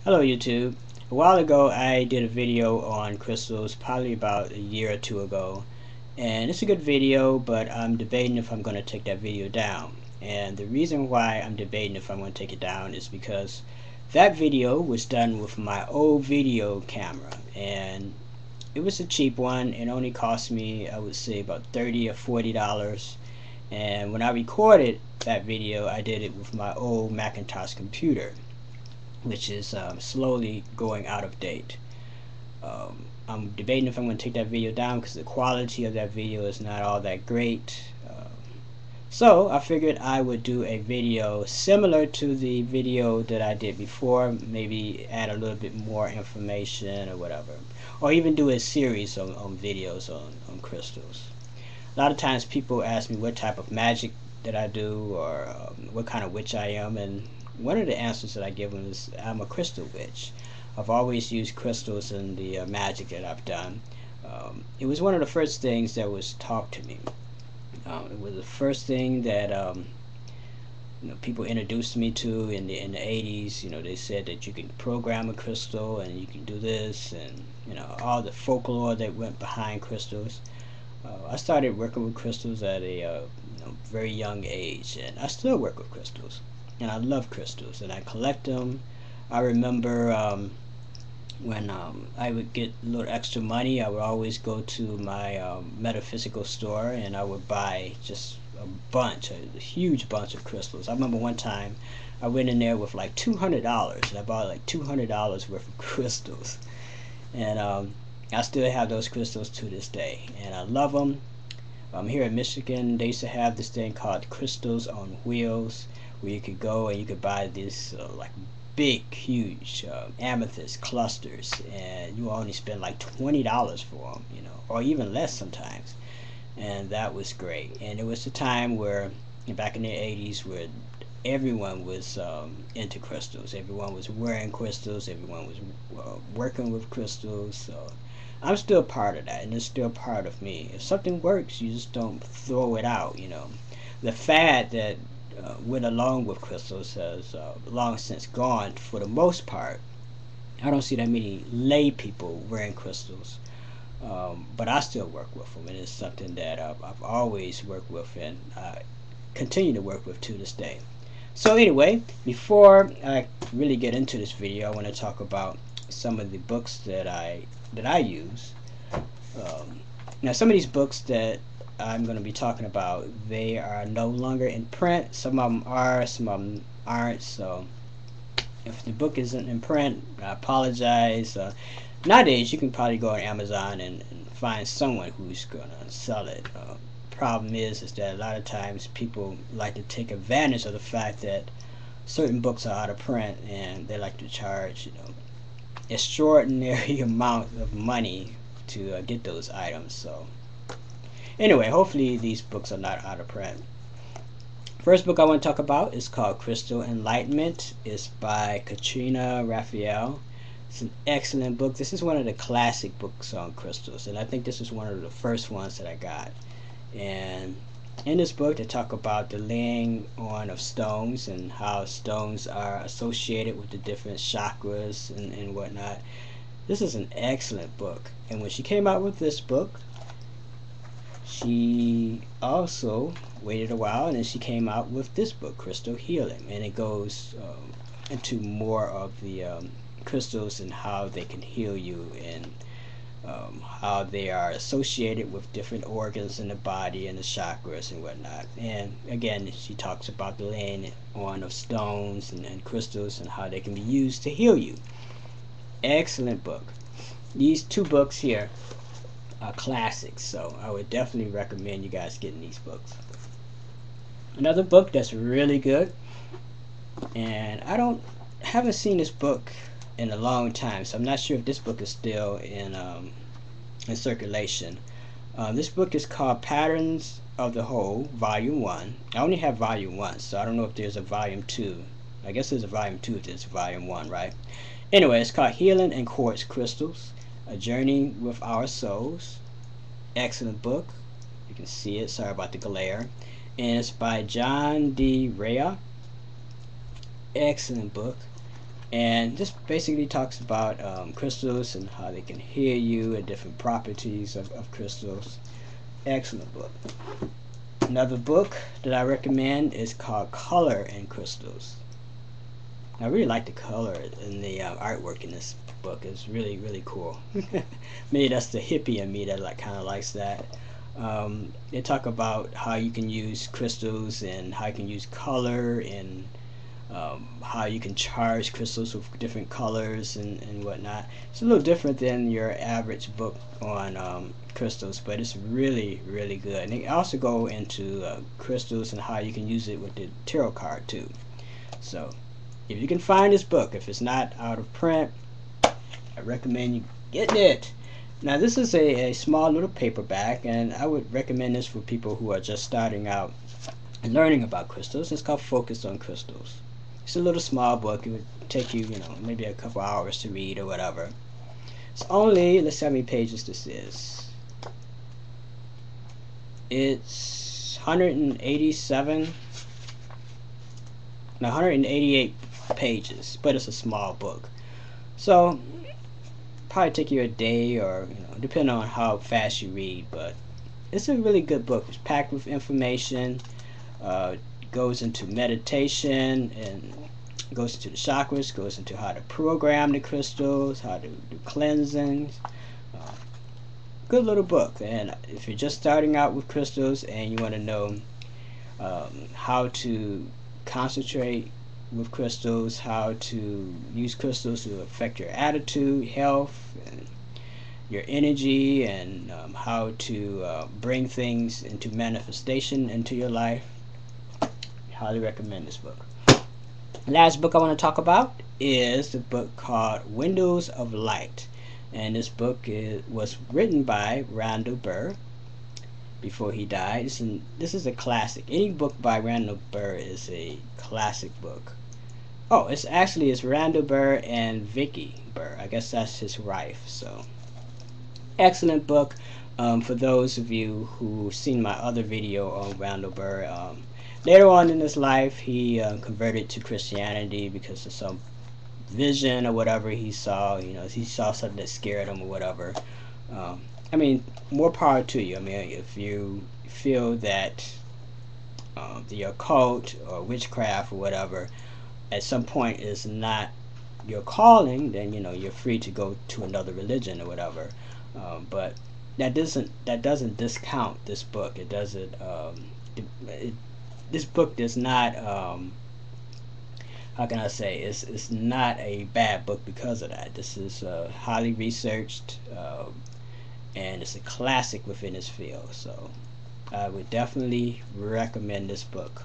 Hello YouTube. A while ago I did a video on crystals, probably about a year or two ago, and it's a good video, but I'm debating if I'm going to take that video down. And the reason why I'm debating if I'm going to take it down is because that video was done with my old video camera, and it was a cheap one. It only cost me, I would say, about $30 or $40. And when I recorded that video, I did it with my old Macintosh computer, which is slowly going out of date. I'm debating if I'm going to take that video down because the quality of that video is not all that great. So I figured I would do a video similar to the video that I did before, maybe add a little bit more information or whatever, or even do a series on videos on crystals. A lot of times people ask me what type of magic that I do, or what kind of witch I am, and one of the answers that I give them is I'm a crystal witch. I've always used crystals in the magic that I've done. It was one of the first things that was taught to me. It was the first thing that people introduced me to in the 80s. They said that you can program a crystal and you can do this, and all the folklore that went behind crystals. I started working with crystals at a very young age, and I still work with crystals. And I love crystals, and I collect them. I remember when I would get a little extra money, I would always go to my metaphysical store, and I would buy just a huge bunch of crystals. I remember one time I went in there with like $200, and I bought like $200 worth of crystals. And I still have those crystals to this day, and I love them. Here in Michigan, they used to have this thing called Crystals on Wheels, where you could go and you could buy these like big, huge amethyst clusters, and you only spend like $20 for them, or even less sometimes. And that was great. And it was a time where, back in the 80s, where everyone was into crystals. Everyone was wearing crystals. Everyone was working with crystals. So I'm still part of that, and it's still part of me. If something works, you just don't throw it out. The fad that went along with crystals has long since gone for the most part. I don't see that many lay people wearing crystals, but I still work with them, and it's something that I've always worked with, and I continue to work with to this day. So anyway, before I really get into this video, I want to talk about some of the books that I use. Now, some of these books that I'm going to be talking about, they are no longer in print. Some of them are, some of them aren't. So if the book isn't in print, I apologize. Nowadays, you can probably go on Amazon and find someone who's going to sell it. Problem is that a lot of times people like to take advantage of the fact that certain books are out of print, and they like to charge extraordinary amount of money to get those items. So anyway, hopefully these books are not out of print. First book I want to talk about is called Crystal Enlightenment. It's by Katrina Raphael. It's an excellent book. This is one of the classic books on crystals, and I think this is one of the first ones that I got. And in this book, they talk about the laying on of stones and how stones are associated with the different chakras and whatnot. This is an excellent book. And when she came out with this book, she also waited a while, and then she came out with this book, Crystal Healing. And it goes into more of the crystals and how they can heal you, and how they are associated with different organs in the body and the chakras and whatnot. And again, she talks about the laying on of stones and crystals and how they can be used to heal you. Excellent book. These two books here are classics, so I would definitely recommend you guys getting these books. Another book that's really good, and I haven't seen this book in a long time, so I'm not sure if this book is still in circulation. This book is called Patterns of the Whole, Volume 1. I only have Volume 1, so I don't know if there's a Volume 2. I guess there's a Volume 2 if there's Volume 1, right? Anyway, it's called Healing and Quartz Crystals, A Journey with Our Souls. Excellent book. You can see it. Sorry about the glare. And it's by John D. Rea. Excellent book. And this basically talks about crystals and how they can heal you and different properties of crystals. Excellent book. Another book that I recommend is called Color and Crystals. I really like the color in the artwork in this book. It's really, really cool. Maybe that's the hippie in me that kind of likes that. They talk about how you can use crystals and how you can use color and how you can charge crystals with different colors and whatnot. It's a little different than your average book on crystals, but it's really, really good. And they also go into crystals and how you can use it with the tarot card too. So if you can find this book, if it's not out of print, I recommend you getting it. Now this is a small little paperback, and I would recommend this for people who are just starting out and learning about crystals. It's called Focus on Crystals. It's a little small book. It would take you, maybe a couple hours to read or whatever. It's only, let's see how many pages this is. It's 188 pages, but it's a small book. So probably take you a day, or depending on how fast you read, but it's a really good book. It's packed with information. Goes into meditation and goes into the chakras, goes into how to program the crystals, how to do cleansings. Good little book. And if you're just starting out with crystals and you want to know how to concentrate with crystals, how to use crystals to affect your attitude, health, and your energy, and how to bring things into manifestation into your life, highly recommend this book. Last book I want to talk about is the book called Windows of Light, and this book was written by Randall Burr before he died. This is a classic. Any book by Randall Burr is a classic book. Oh, it's Randall Burr and Vicky Burr. I guess that's his wife. So excellent book. For those of you who've seen my other video on Randall Burr, later on in his life, he converted to Christianity because of some vision or whatever he saw. He saw something that scared him or whatever. I mean, more power to you. I mean, if you feel that the occult or witchcraft or whatever at some point is not your calling, then you're free to go to another religion or whatever. But that doesn't discount this book. It doesn't. This book does not, how can I say, it's not a bad book because of that. This is highly researched, and it's a classic within its field. So I would definitely recommend this book.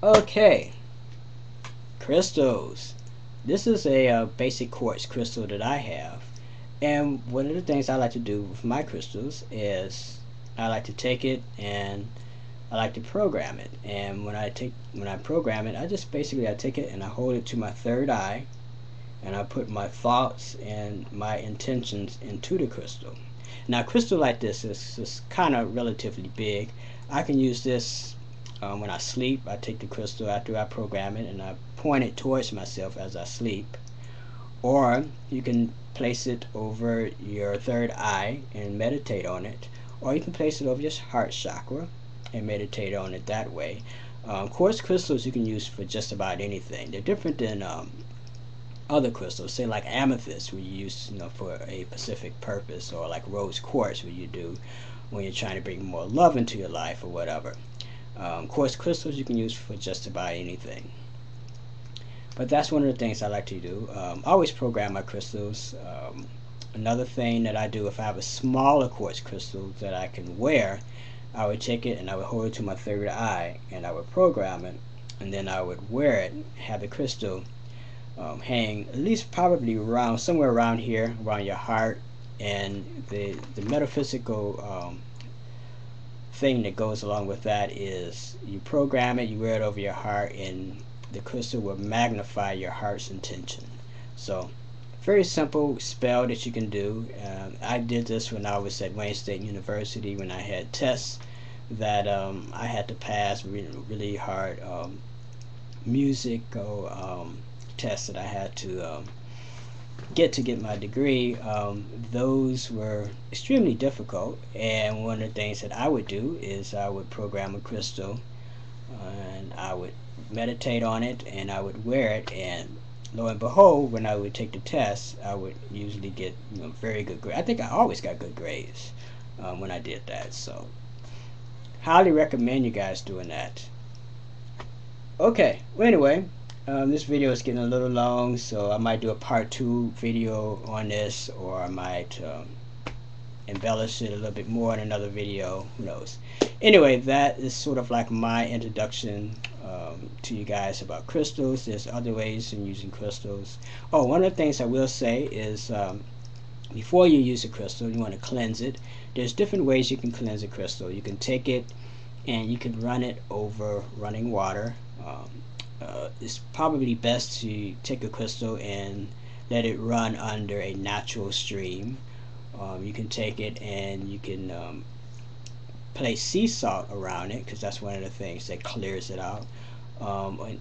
Okay, crystals. This is a basic quartz crystal that I have, and one of the things I like to do with my crystals is I like to take it and I like to program it. And when I program it, I take it and I hold it to my third eye, and I put my thoughts and my intentions into the crystal. Now, a crystal like this is kind of relatively big. I can use this when I sleep. I take the crystal after I program it and I point it towards myself as I sleep. Or you can place it over your third eye and meditate on it. Or you can place it over your heart chakra and meditate on it that way. Quartz crystals you can use for just about anything. They're different than other crystals, say like amethyst, where you use for a specific purpose, or like rose quartz, where you do when you're trying to bring more love into your life or whatever. Quartz crystals you can use for just about anything. But that's one of the things I like to do. I always program my crystals. Another thing that I do, if I have a smaller quartz crystal that I can wear, I would take it and I would hold it to my third eye and I would program it, and then I would wear it, have the crystal hang at least probably around somewhere around here, around your heart. And the metaphysical thing that goes along with that is you program it, you wear it over your heart, and the crystal will magnify your heart's intention. So very simple spell that you can do. I did this when I was at Wayne State University, when I had tests that I had to pass, really hard musical tests that I had to get my degree, those were extremely difficult. And one of the things that I would do is I would program a crystal, and I would meditate on it, and I would wear it, and lo and behold, when I would take the test, I would usually get very good grades. I think I always got good grades when I did that. So highly recommend you guys doing that. Okay, well, anyway, this video is getting a little long, so I might do a part 2 video on this, or I might embellish it a little bit more in another video, who knows. Anyway, that is sort of like my introduction to you guys about crystals. There's other ways in using crystals. Oh, one of the things I will say is before you use a crystal, you want to cleanse it. There's different ways you can cleanse a crystal. You can take it and you can run it over running water. It's probably best to take a crystal and let it run under a natural stream. You can take it and you can place sea salt around it, because that's one of the things that clears it out.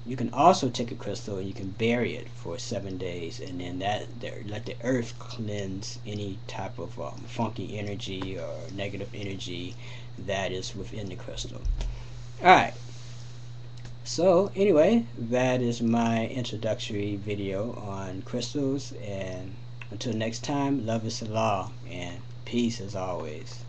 You can also take a crystal and you can bury it for 7 days, and then let the earth cleanse any type of funky energy or negative energy that is within the crystal. Alright, so anyway, that is my introductory video on crystals, and until next time, love is the law, and peace as always.